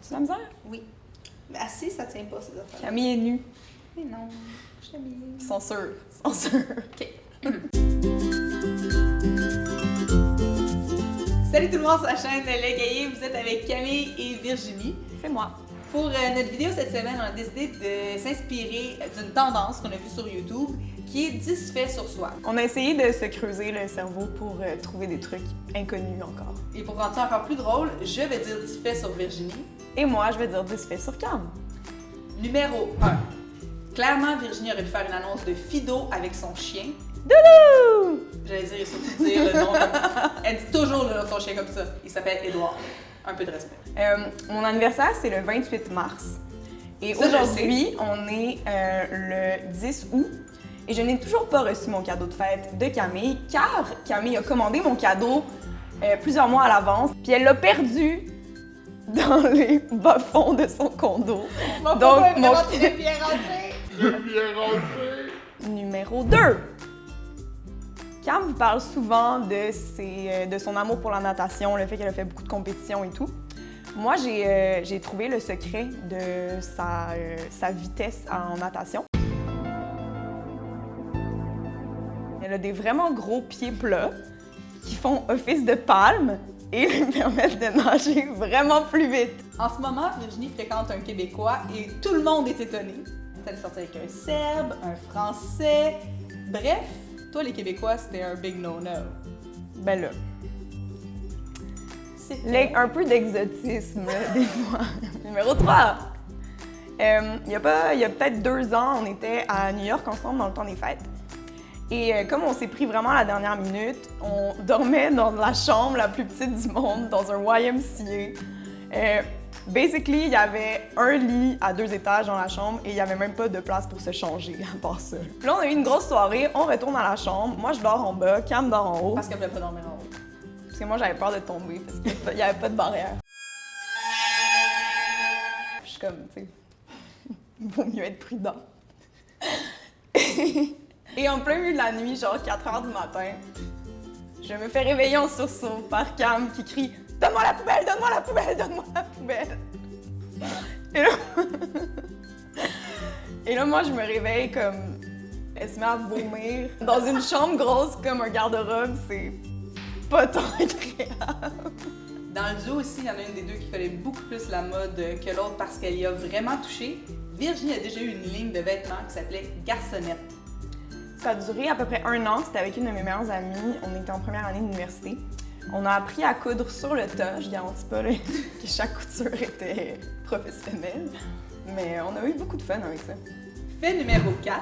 Tu la misère? Oui. Mais assis, ça tient pas, ces affaires. Camille est nue. Mais non, je suis habillée. Ils sont sûrs. Ils sont sûrs. OK. Salut tout le monde sur la chaîne Les Gaillés, vous êtes avec Camille et Virginie. C'est moi. Pour notre vidéo cette semaine, on a décidé de s'inspirer d'une tendance qu'on a vue sur YouTube qui est 10 faits sur soi. On a essayé de se creuser le cerveau pour trouver des trucs inconnus encore. Et pour rendre ça encore plus drôle, je vais dire 10 faits sur Virginie. Et moi, je vais dire 10 faits sur Cam. Numéro 1. Clairement, Virginie aurait pu faire une annonce de Fido avec son chien. Doudou! J'allais dire et surtout dire le nom comme ça. Elle dit toujours le nom de son chien comme ça. Il s'appelle Édouard. Un peu de respect. Mon anniversaire, c'est le 28 mars. Et Ça, aujourd'hui, on est le 10 août. Et je n'ai toujours pas reçu mon cadeau de fête de Camille, car Camille a commandé mon cadeau plusieurs mois à l'avance, puis elle l'a perdu dans les bas-fonds de son condo. Donc, mon bien rangé. Numéro 2. Cam vous parle souvent de son amour pour la natation, le fait qu'elle a fait beaucoup de compétitions et tout. Moi, j'ai trouvé le secret de sa vitesse en natation. Elle a des vraiment gros pieds plats qui font office de palme et lui permettent de nager vraiment plus vite. En ce moment, Virginie fréquente un Québécois et tout le monde est étonné. Elle est sortie avec un Serbe, un Français. Bref, toi, les Québécois, c'était un big no-no. Ben là, un peu d'exotisme, des fois. Numéro 3. Il y a peut-être 2 ans, on était à New York ensemble dans le temps des fêtes. Et comme on s'est pris vraiment à la dernière minute, on dormait dans la chambre la plus petite du monde, dans un YMCA. Basically, il y avait un lit à 2 étages dans la chambre et il n'y avait même pas de place pour se changer à part ça. Puis là, on a eu une grosse soirée, on retourne à la chambre. Moi, je dors en bas, Cam dort en haut. Parce qu'elle voulait pas dormir en haut. Parce que moi, j'avais peur de tomber parce qu'il n'y avait pas de barrière. Je suis comme, tu sais, il vaut mieux être prudent. Et en plein milieu de la nuit, genre 4 h du matin, je me fais réveiller en sursaut par Cam qui crie « Donne-moi la poubelle! Donne-moi la poubelle! Donne-moi la poubelle! » Et là, moi, je me réveille comme... Elle se met à vomir. Dans une chambre grosse comme un garde-robe, c'est pas tant agréable. Dans le duo aussi, il y en a une des deux qui connaît beaucoup plus la mode que l'autre parce qu'elle y a vraiment touché. Virginie a déjà eu une ligne de vêtements qui s'appelait Garçonnette. Ça a duré à peu près 1 an. C'était avec une de mes meilleures amies. On était en première année d'université. On a appris à coudre sur le tas. Je garantis pas là, que chaque couture était professionnelle. Mais on a eu beaucoup de fun avec ça. Fait numéro 4.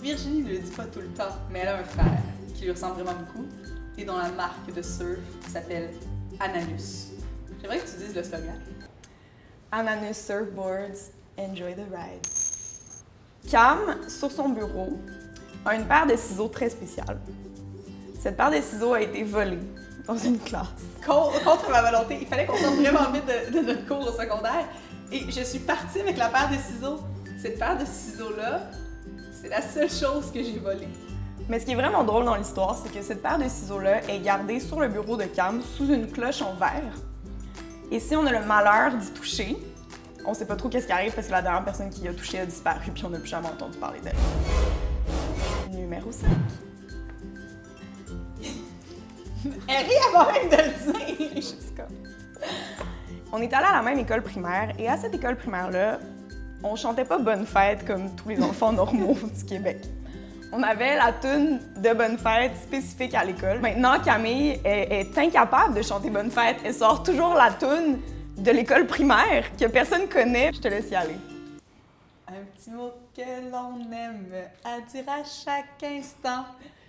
Virginie ne le dit pas tout le temps, mais elle a un frère qui lui ressemble vraiment beaucoup et dont la marque de surf s'appelle Ananus. J'aimerais que tu dises le slogan. Ananus Surfboards, enjoy the ride. Cam, sur son bureau, a une paire de ciseaux très spéciale. Cette paire de ciseaux a été volée dans une classe. Contre ma volonté, il fallait qu'on sorte vraiment vite de notre cours au secondaire. Et je suis partie avec la paire de ciseaux. Cette paire de ciseaux-là, c'est la seule chose que j'ai volée. Mais ce qui est vraiment drôle dans l'histoire, c'est que cette paire de ciseaux-là est gardée sur le bureau de Cam sous une cloche en verre. Et si on a le malheur d'y toucher, on sait pas trop qu'est-ce qui arrive parce que la dernière personne qui y a touché a disparu puis on n'a plus jamais entendu parler d'elle. Numéro 5. Elle rit avant même de le dire! Jessica. On est allé à la même école primaire et à cette école primaire-là, on chantait pas Bonne Fête comme tous les enfants normaux du Québec. On avait la toune de Bonne Fête spécifique à l'école. Maintenant, Camille est incapable de chanter Bonne Fête. Elle sort toujours la toune de l'école primaire que personne connaît. Je te laisse y aller. Un petit mot que l'on aime à dire à chaque instant,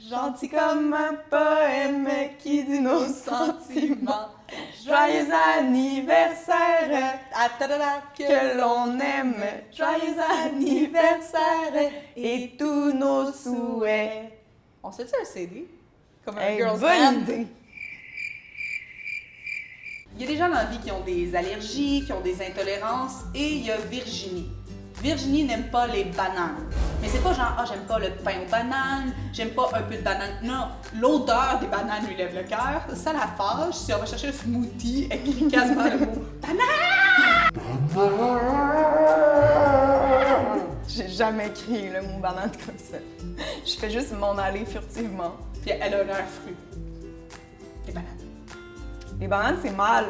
gentil comme un poème qui dit nos sentiments. Joyeux anniversaire que l'on aime, joyeux anniversaire et tous nos souhaits. On se fait un CD? Comme un girls band? Idée. Il y a des gens dans la vie qui ont des allergies, qui ont des intolérances, et il y a Virginie. Virginie n'aime pas les bananes. Mais c'est pas genre, ah, j'aime pas le pain aux bananes, j'aime pas un peu de banane. Non, l'odeur des bananes lui lève le cœur. Ça la fâche. Si on va chercher un smoothie, elle crie quasiment le mot banane! jamais crié le mot banane comme ça. Je fais juste m'en aller furtivement. Puis elle a l'air fru. Les bananes. Les bananes, c'est mal.